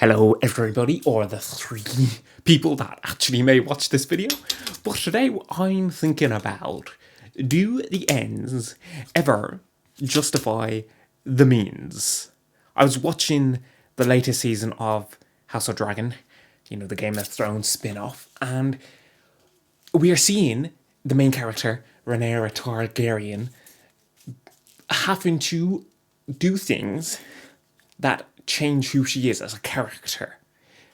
Hello everybody, or the three people that actually may watch this video. But today I'm thinking about, do the ends ever justify the means? I was watching the latest season of House of Dragon, the Game of Thrones spin-off, and we are seeing the main character, Rhaenyra Targaryen, having to do things that change who she is as a character,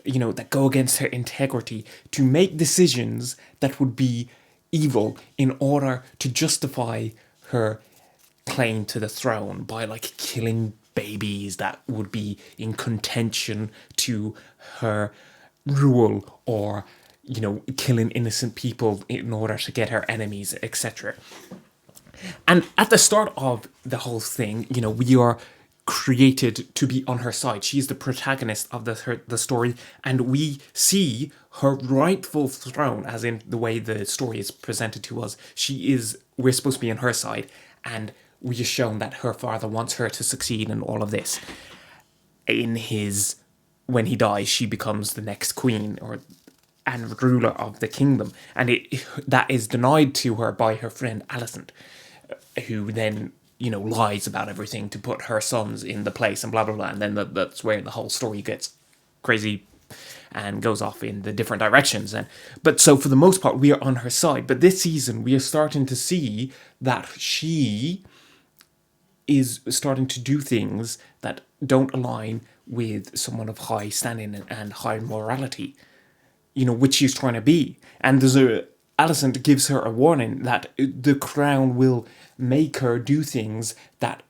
that go against her integrity, to make decisions that would be evil in order to justify her claim to the throne by killing babies that would be in contention to her rule, or killing innocent people in order to get her enemies, etc. And at the start of the whole thing, we are created to be on her side. She's the protagonist of the story, and we see her rightful throne, as in the way the story is presented to us. We're supposed to be on her side, and we are shown that her father wants her to succeed in all of this. When he dies, she becomes the next queen and ruler of the kingdom, and that is denied to her by her friend Alicent, who then lies about everything to put her sons in the place and blah blah blah, and then that's where the whole story gets crazy and goes off in the different directions. But so for the most part we are on her side, but this season we are starting to see that she is starting to do things that don't align with someone of high standing and high morality, which she's trying to be. And Alicent gives her a warning that the crown will make her do things that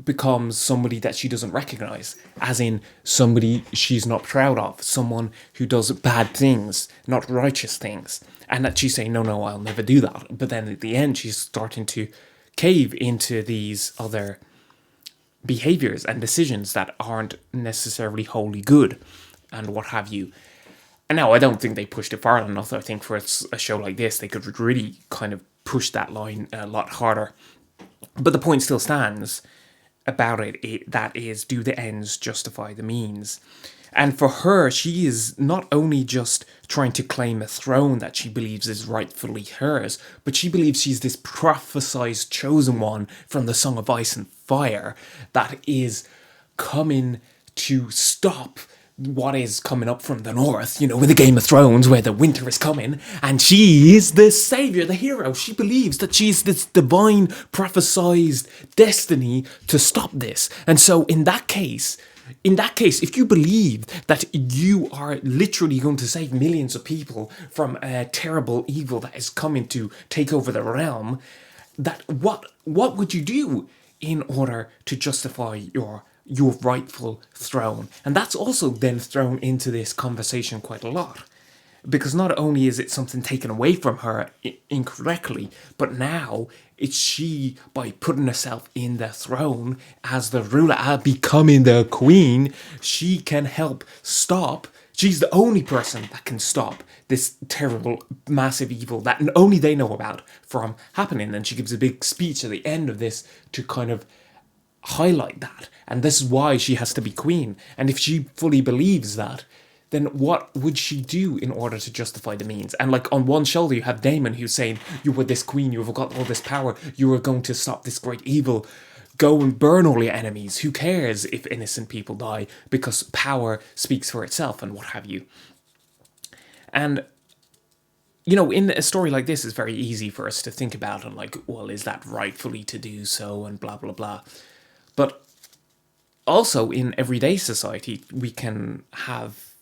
becomes somebody that she doesn't recognize, as in somebody she's not proud of, someone who does bad things, not righteous things, and that she's saying, no, I'll never do that. But then at the end, she's starting to cave into these other behaviors and decisions that aren't necessarily wholly good, and what have you. And now I don't think they pushed it far enough. I think for a show like this, they could really kind of push that line a lot harder. But the point still stands about it, that is, do the ends justify the means? And for her, she is not only just trying to claim a throne that she believes is rightfully hers, but she believes she's this prophesized chosen one from the Song of Ice and Fire that is coming to stop what is coming up from the north, with the Game of Thrones, where the winter is coming, and she is the savior, the hero. She believes that she's this divine prophesized destiny to stop this. And so in that case, if you believe that you are literally going to save millions of people from a terrible evil that is coming to take over the realm, that what would you do in order to justify your rightful throne? And that's also then thrown into this conversation quite a lot, because not only is it something taken away from her incorrectly, but now it's she, by putting herself in the throne as the ruler, becoming the queen, she can help stop. She's the only person that can stop this terrible, massive evil that only they know about from happening. And she gives a big speech at the end of this to kind of highlight that. And this is why she has to be queen. And if she fully believes that, then what would she do in order to justify the means? And on one shoulder you have Daemon, who's saying, you were this queen, you've got all this power, you were going to stop this great evil, go and burn all your enemies, who cares if innocent people die, because power speaks for itself, and what have you. And in a story like this, it's very easy for us to think about and well, is that rightfully to do so, and blah blah blah. But also in everyday society, we can have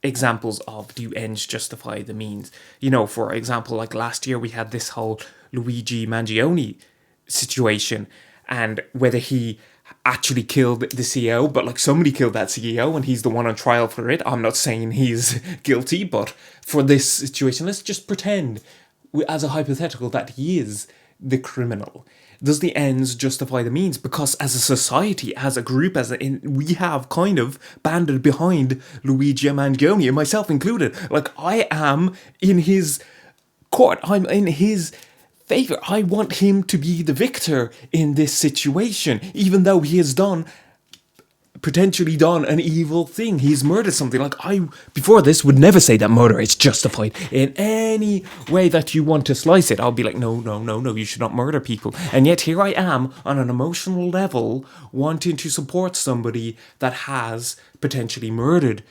examples of, do ends justify the means? For example, last year we had this whole Luigi Mangione situation, and whether he actually killed the CEO, but somebody killed that CEO and he's the one on trial for it. I'm not saying he's guilty, but for this situation, let's just pretend as a hypothetical that he is the criminal. Does the ends justify the means? Because as a society, as a group, we have kind of banded behind Luigi Mangione, and myself included. I am in his court. I'm in his favor. I want him to be the victor in this situation, even though he has done potentially done an evil thing. He's murdered something. Like, I, before this, would never say that murder is justified in any way that you want to slice it. I'll be like, no, no, no, no, you should not murder people. And yet here I am on an emotional level wanting to support somebody that has potentially murdered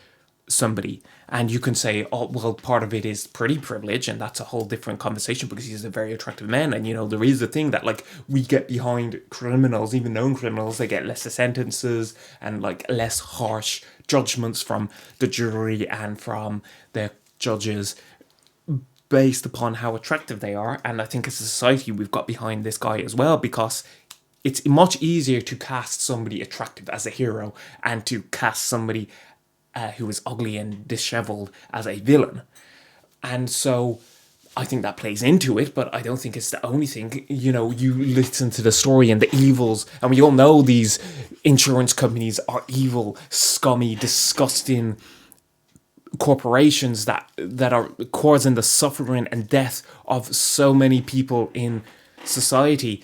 somebody. And you can say, oh, well, part of it is pretty privilege, and that's a whole different conversation because he's a very attractive man. And, there is the thing that, like, we get behind criminals, even known criminals, they get lesser sentences and, like, less harsh judgments from the jury and from the judges based upon how attractive they are. And I think as a society, we've got behind this guy as well because it's much easier to cast somebody attractive as a hero and to cast somebody who is ugly and disheveled as a villain. And so I think that plays into it, but I don't think it's the only thing. You listen to the story and the evils, and we all know these insurance companies are evil, scummy, disgusting corporations that are causing the suffering and death of so many people in society.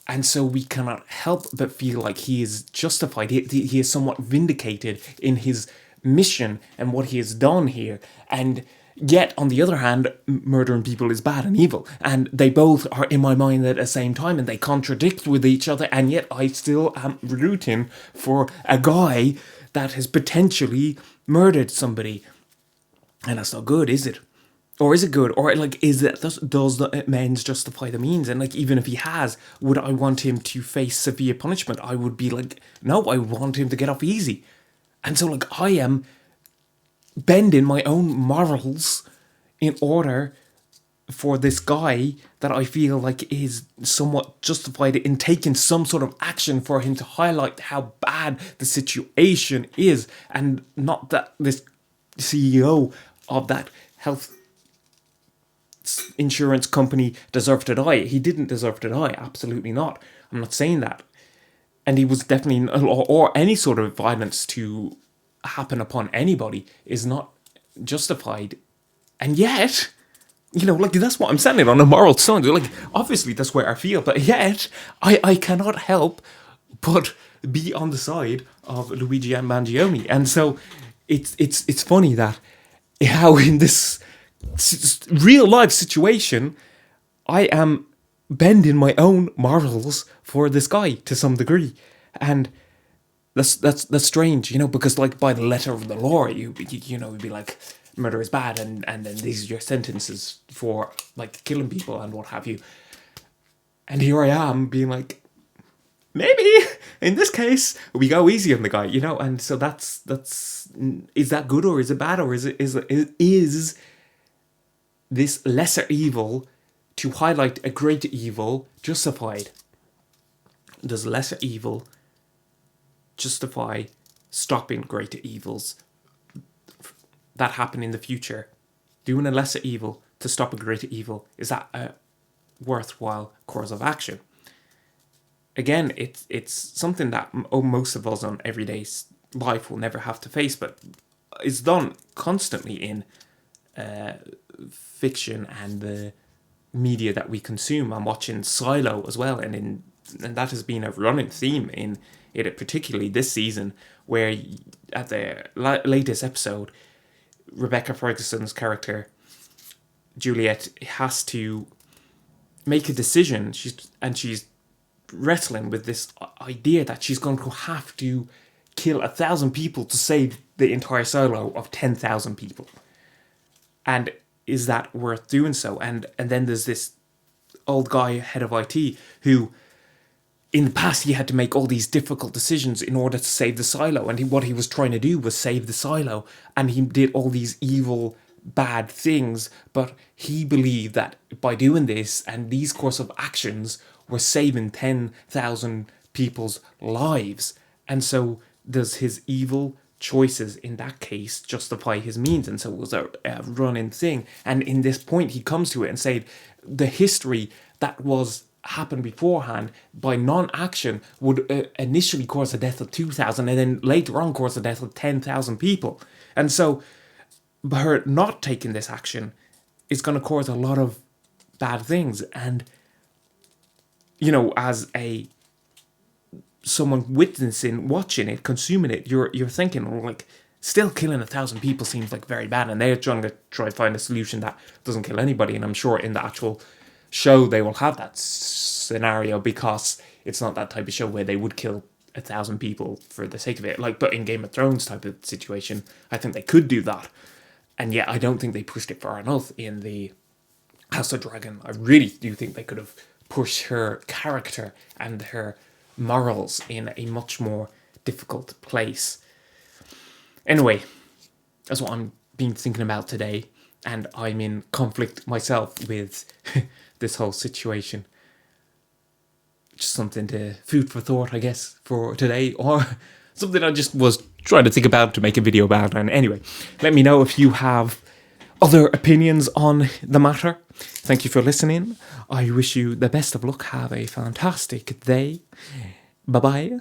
And so we cannot help but feel like he is justified. He is somewhat vindicated in his mission and what he has done here. And yet, on the other hand, murdering people is bad and evil. And they both are in my mind at the same time, and they contradict with each other. And yet I still am rooting for a guy that has potentially murdered somebody. And that's not good, is it? Or is it good? Or, like, does the means justify the means? And, like, even if he has, would I want him to face severe punishment? I would be like, no, I want him to get off easy. And so, like, I am bending my own morals in order for this guy that I feel like is somewhat justified in taking some sort of action for him to highlight how bad the situation is, and not that this CEO of that health insurance company deserved to die. He didn't deserve to die, absolutely not. I'm not saying that. And he was definitely, or any sort of violence to happen upon anybody is not justified. And yet, like, that's what I'm saying on a moral stance. Like, obviously that's where I feel, but yet I cannot help but be on the side of Luigi and Mangione. And so it's funny that how in this real life situation I am bending my own morals for this guy to some degree. And that's strange, because, like, by the letter of the law, you'd be like, murder is bad, and then these are your sentences for, like, killing people and what have you. And here I am being like, maybe in this case we go easy on the guy, and so that's is that good or is it bad, or is this lesser evil to highlight a greater evil justified? Does lesser evil justify stopping greater evils that happen in the future? Doing a lesser evil to stop a greater evil, is that a worthwhile course of action? Again, it's something that most of us on everyday life will never have to face, but is done constantly in fiction and the media that we consume. I'm watching Silo as well, and that has been a running theme in it, particularly this season, where at the latest episode, Rebecca Ferguson's character Juliet has to make a decision. She's wrestling with this idea that she's going to have to kill 1,000 people to save the entire silo of 10,000 people. And is that worth doing so? And then there's this old guy, head of IT, who in the past he had to make all these difficult decisions in order to save the silo. And what he was trying to do was save the silo. And he did all these evil, bad things. But he believed that by doing this and these course of actions were saving 10,000 people's lives. And so does his evil choices in that case justify his means? And so it was a running thing. And in this point he comes to it and said the history that was happened beforehand by non-action would initially cause the death of 2,000 and then later on cause the death of 10,000 people. And so her not taking this action is going to cause a lot of bad things. And as a someone witnessing, watching it, consuming it, you're thinking, like, still killing 1,000 people seems like very bad, and they're trying to find a solution that doesn't kill anybody. And I'm sure in the actual show they will have that scenario, because it's not that type of show where they would kill 1,000 people for the sake of it. Like, but in Game of Thrones type of situation, I think they could do that. And yet, I don't think they pushed it far enough in the House of Dragon. I really do think they could have pushed her character and her morals in a much more difficult place. Anyway, that's what I'm been thinking about today, and I'm in conflict myself with this whole situation. Just something to food for thought, I guess, for today, or something I just was trying to think about to make a video about. And anyway, let me know if you have other opinions on the matter. Thank you for listening. I wish you the best of luck. Have a fantastic day. Bye bye.